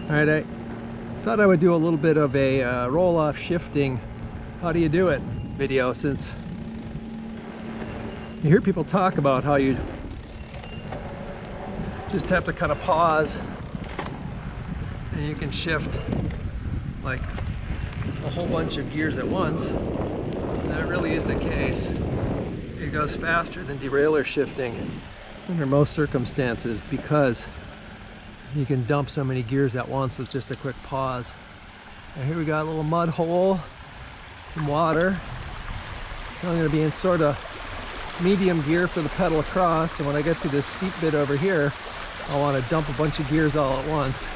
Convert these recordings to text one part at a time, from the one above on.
Alright, I thought I would do a little bit of a Rohloff shifting, how do you do it video, since you hear people talk about how you just have to kind of pause and you can shift like a whole bunch of gears at once. And that really is the case. It goes faster than derailleur shifting under most circumstances because you can dump so many gears at once with just a quick pause. And here we got a little mud hole, some water. So I'm going to be in sort of medium gear for the pedal across, and when I get to this steep bit over here, I want to dump a bunch of gears all at once.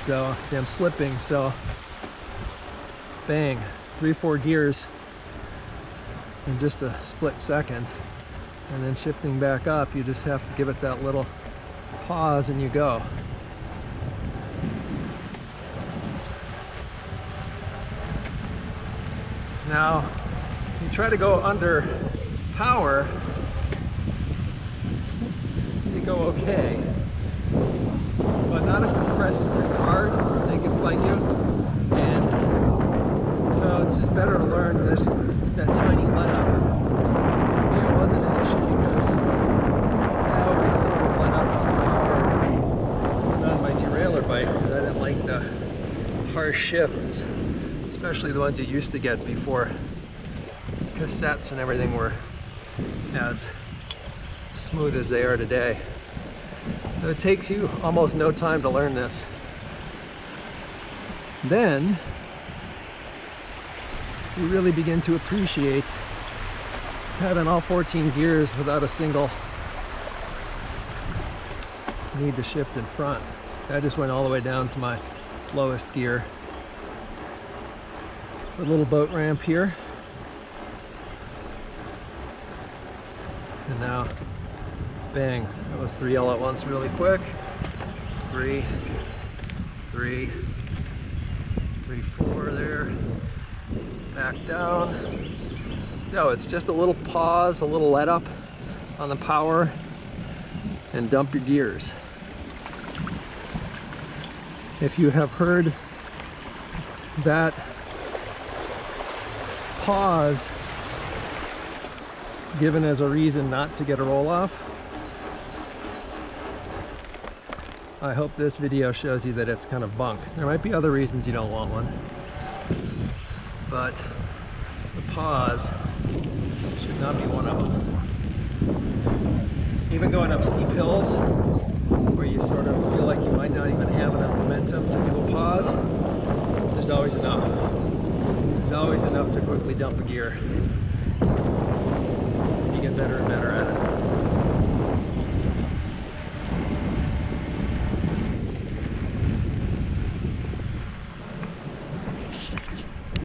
So see, I'm slipping, so bang, 3-4 gears in just a split second. And then shifting back up, you just have to give it that little pause and you go. Now, you try to go under power, you go okay, but not if you press it pretty hard, they can fight you. And so it's just better to learn there's that tiny let up. For me, it wasn't an issue because I always sort of let up on power on my derailleur bike because I didn't like the harsh shifts, especially the ones you used to get before cassettes and everything were as smooth as they are today. So it takes you almost no time to learn this. Then you really begin to appreciate having all 14 gears without a single need to shift in front. I just went all the way down to my lowest gear. A little boat ramp here. And now, bang, that was 3 all at once really quick. 3, 3, 3, 4 there. Back down. So it's just a little pause, a little let up on the power, and dump your gears. If you have heard that pause given as a reason not to get a Rohloff, I hope this video shows you that it's kind of bunk. There might be other reasons you don't want one, but the pause should not be one of them. Even going up steep hills where you sort of feel like you might not even have enough momentum to do a pause, there's always enough. There's always enough to quickly dump a gear.